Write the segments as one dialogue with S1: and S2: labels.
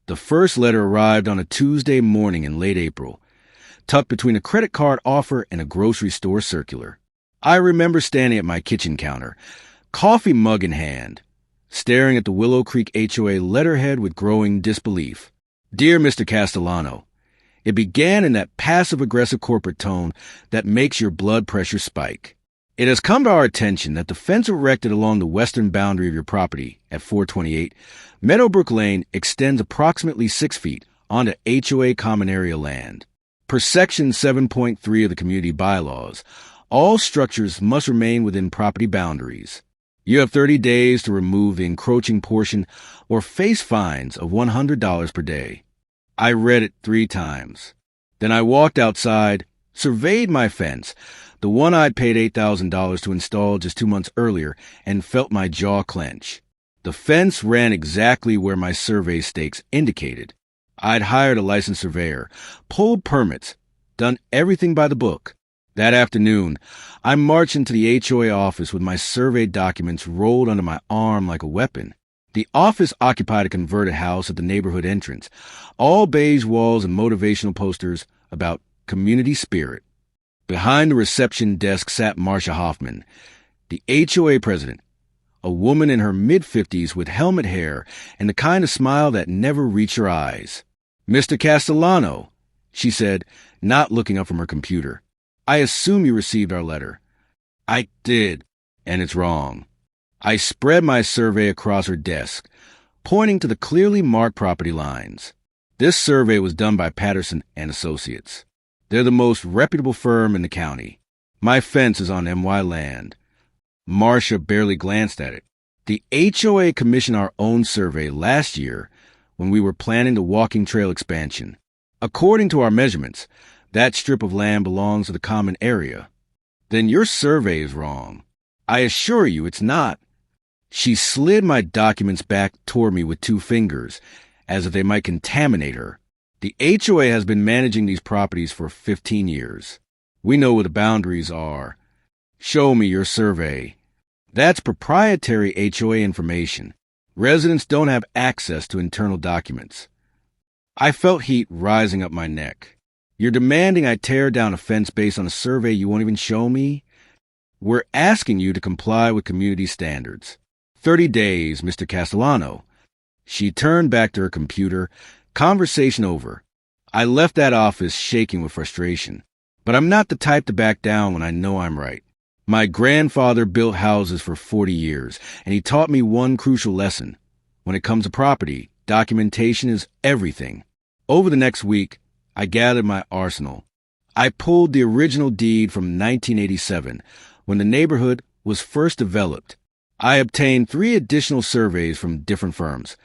S1: The first letter arrived on a Tuesday morning in late April, tucked between a credit card offer and a grocery store circular. I remember standing at my kitchen counter, coffee mug in hand, staring at the Willow Creek HOA letterhead with growing disbelief. Dear Mr. Castellano, it began in that passive-aggressive corporate tone that makes your blood pressure spike. It has come to our attention that the fence erected along the western boundary of your property at 428 Meadowbrook Lane extends approximately 6 feet onto HOA common area land. Per Section 7.3 of the community bylaws, all structures must remain within property boundaries. You have 30 days to remove the encroaching portion or face fines of $100 per day. I read it 3 times. Then I walked outside, surveyed my fence, the one I'd paid $8,000 to install just 2 months earlier, and felt my jaw clench. The fence ran exactly where my survey stakes indicated. I'd hired a licensed surveyor, pulled permits, done everything by the book. That afternoon, I marched into the HOA office with my survey documents rolled under my arm like a weapon. The office occupied a converted house at the neighborhood entrance, all beige walls and motivational posters about community spirit. Behind the reception desk sat Marcia Hoffmann, the HOA president, a woman in her mid-50s with helmet hair and the kind of smile that never reached her eyes. Mr. Castellano, she said, not looking up from her computer. I assume you received our letter. I did, and it's wrong. I spread my survey across her desk, pointing to the clearly marked property lines. This survey was done by Patterson and Associates. They're the most reputable firm in the county. My fence is on MY land. Marcia barely glanced at it. The HOA commissioned our own survey last year when we were planning the walking trail expansion. According to our measurements, that strip of land belongs to the common area. Then your survey is wrong. I assure you it's not. She slid my documents back toward me with 2 fingers, as if they might contaminate her. The HOA has been managing these properties for 15 years. We know what the boundaries are. Show me your survey. That's proprietary HOA information. Residents don't have access to internal documents. I felt heat rising up my neck. You're demanding I tear down a fence based on a survey you won't even show me? We're asking you to comply with community standards. 30 days, Mr. Castellano. She turned back to her computer. Conversation over. I left that office shaking with frustration. But I'm not the type to back down when I know I'm right. My grandfather built houses for 40 years, and he taught me one crucial lesson. When it comes to property, documentation is everything. Over the next week, I gathered my arsenal. I pulled the original deed from 1987, when the neighborhood was first developed. I obtained 3 additional surveys from different firms,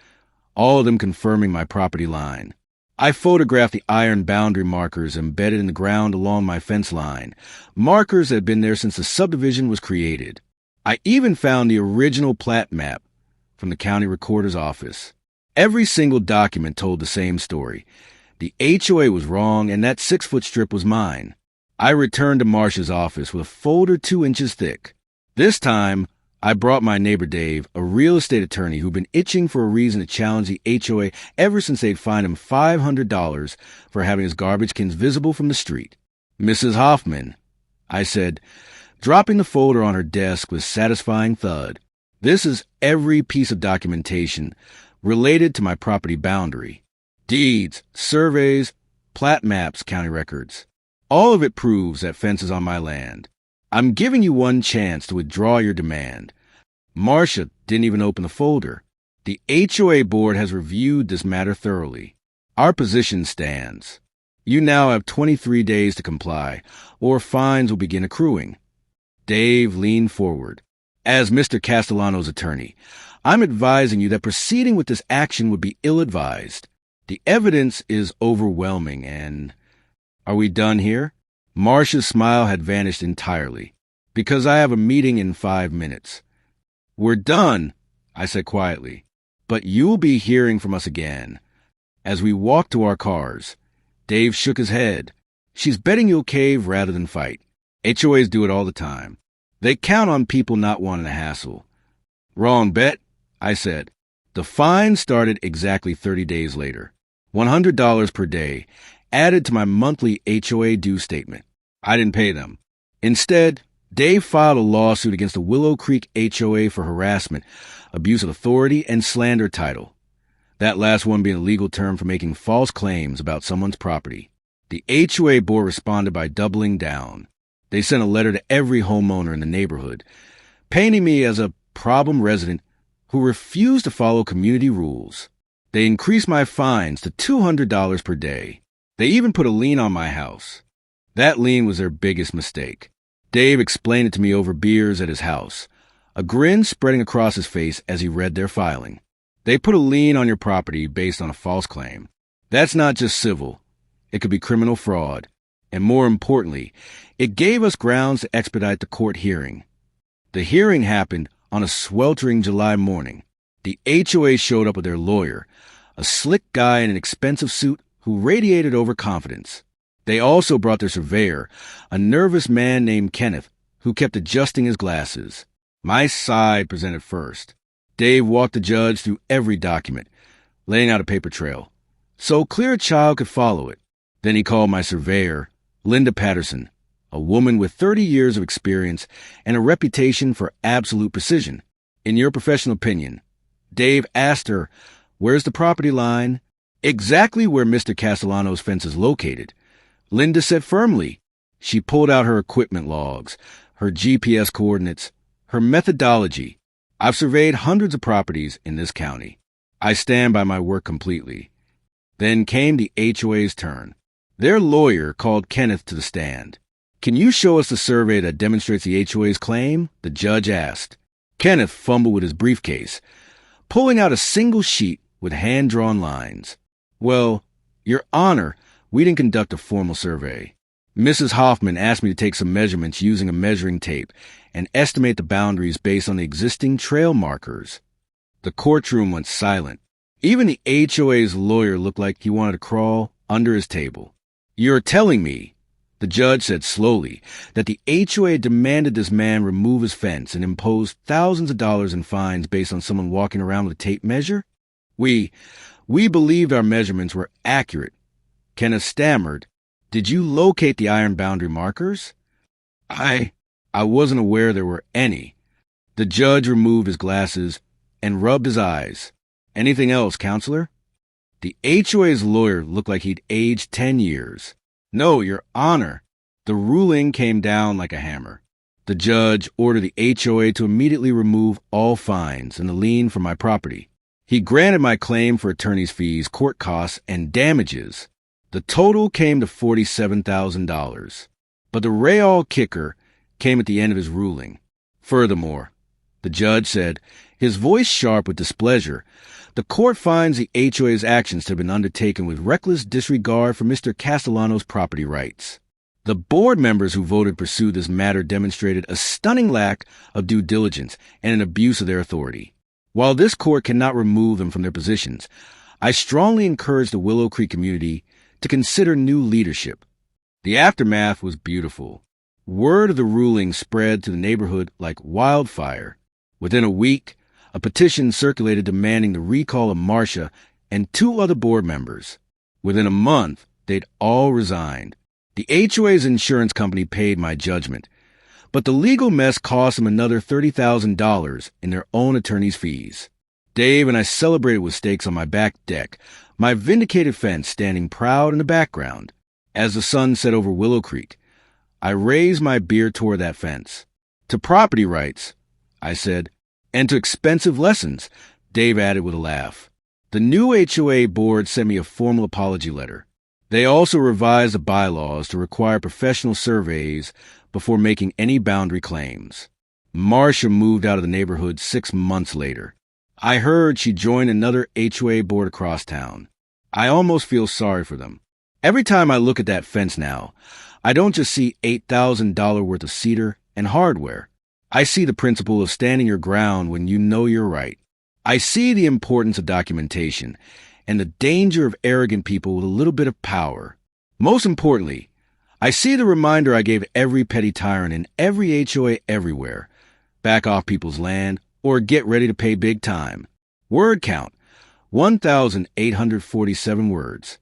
S1: all of them confirming my property line. I photographed the iron boundary markers embedded in the ground along my fence line, markers that had been there since the subdivision was created. I even found the original plat map from the county recorder's office. Every single document told the same story. The HOA was wrong, and that 6-foot strip was mine. I returned to Marcia's office with a folder 2 inches thick. This time, I brought my neighbor Dave, a real estate attorney who'd been itching for a reason to challenge the HOA ever since they'd fined him $500 for having his garbage cans visible from the street. Mrs. Hoffmann, I said, dropping the folder on her desk with satisfying thud. This is every piece of documentation related to my property boundary. Deeds, surveys, plat maps, county records. All of it proves that fence is on my land. I'm giving you one chance to withdraw your demand. Marcia didn't even open the folder. The HOA board has reviewed this matter thoroughly. Our position stands. You now have 23 days to comply, or fines will begin accruing. Dave leaned forward. As Mr. Castellano's attorney, I'm advising you that proceeding with this action would be ill-advised. The evidence is overwhelming and... Are we done here? Marcia's smile had vanished entirely. Because I have a meeting in 5 minutes. We're done, I said quietly. But you'll be hearing from us again. As we walked to our cars, Dave shook his head. She's betting you'll cave rather than fight. HOAs do it all the time. They count on people not wanting a hassle. Wrong bet, I said. The fine started exactly 30 days later. $100 per day, added to my monthly HOA due statement. I didn't pay them. Instead, Dave filed a lawsuit against the Willow Creek HOA for harassment, abuse of authority, and slander title. That last one being a legal term for making false claims about someone's property. The HOA board responded by doubling down. They sent a letter to every homeowner in the neighborhood, painting me as a problem resident who refused to follow community rules. They increased my fines to $200 per day. They even put a lien on my house. That lien was their biggest mistake. Dave explained it to me over beers at his house, a grin spreading across his face as he read their filing. They put a lien on your property based on a false claim. That's not just civil. It could be criminal fraud. And more importantly, it gave us grounds to expedite the court hearing. The hearing happened on a sweltering July morning. The HOA showed up with their lawyer, a slick guy in an expensive suit who radiated overconfidence. They also brought their surveyor, a nervous man named Kenneth, who kept adjusting his glasses. My side presented first. Dave walked the judge through every document, laying out a paper trail, so clear a child could follow it. Then he called my surveyor, Linda Patterson, a woman with 30 years of experience and a reputation for absolute precision. In your professional opinion, Dave asked her, "Where's the property line?" "Exactly where Mr. Castellano's fence is located." Linda said firmly. She pulled out her equipment logs, her GPS coordinates, her methodology. I've surveyed hundreds of properties in this county. I stand by my work completely. Then came the HOA's turn. Their lawyer called Kenneth to the stand. "Can you show us the survey that demonstrates the HOA's claim?" the judge asked. Kenneth fumbled with his briefcase, pulling out a single sheet with hand-drawn lines. "Well, Your Honor, we didn't conduct a formal survey. Mrs. Hoffmann asked me to take some measurements using a measuring tape and estimate the boundaries based on the existing trail markers." The courtroom went silent. Even the HOA's lawyer looked like he wanted to crawl under his table. "You're telling me," the judge said slowly, "that the HOA demanded this man remove his fence and imposed thousands of dollars in fines based on someone walking around with a tape measure?" We believed our measurements were accurate." Kenneth stammered. "Did you locate the iron boundary markers?" I wasn't aware there were any." The judge removed his glasses and rubbed his eyes. "Anything else, counselor?" The HOA's lawyer looked like he'd aged 10 years. "No, Your Honor." The ruling came down like a hammer. The judge ordered the HOA to immediately remove all fines and the lien from my property. He granted my claim for attorney's fees, court costs, and damages. The total came to $47,000. But the real kicker came at the end of his ruling. Furthermore, the judge said, his voice sharp with displeasure, the court finds the HOA's actions to have been undertaken with reckless disregard for Mr. Castellano's property rights. The board members who voted to pursue this matter demonstrated a stunning lack of due diligence and an abuse of their authority. While this court cannot remove them from their positions, I strongly encourage the Willow Creek community to consider new leadership. The aftermath was beautiful. Word of the ruling spread to the neighborhood like wildfire. Within a week, a petition circulated demanding the recall of Marcia and 2 other board members. Within a month, they'd all resigned. The HOA's insurance company paid my judgment, but the legal mess cost them another $30,000 in their own attorney's fees. Dave and I celebrated with steaks on my back deck, my vindicated fence standing proud in the background. As the sun set over Willow Creek, I raised my beer toward that fence. "To property rights," I said, "and to expensive lessons," Dave added with a laugh. The new HOA board sent me a formal apology letter. They also revised the bylaws to require professional surveys before making any boundary claims. Marcia moved out of the neighborhood 6 months later. I heard she joined another HOA board across town. I almost feel sorry for them. Every time I look at that fence now, I don't just see $8,000 worth of cedar and hardware. I see the principle of standing your ground when you know you're right. I see the importance of documentation and the danger of arrogant people with a little bit of power. Most importantly, I see the reminder I gave every petty tyrant in every HOA everywhere. Back off people's land or get ready to pay big time. Word count, 1,847 words.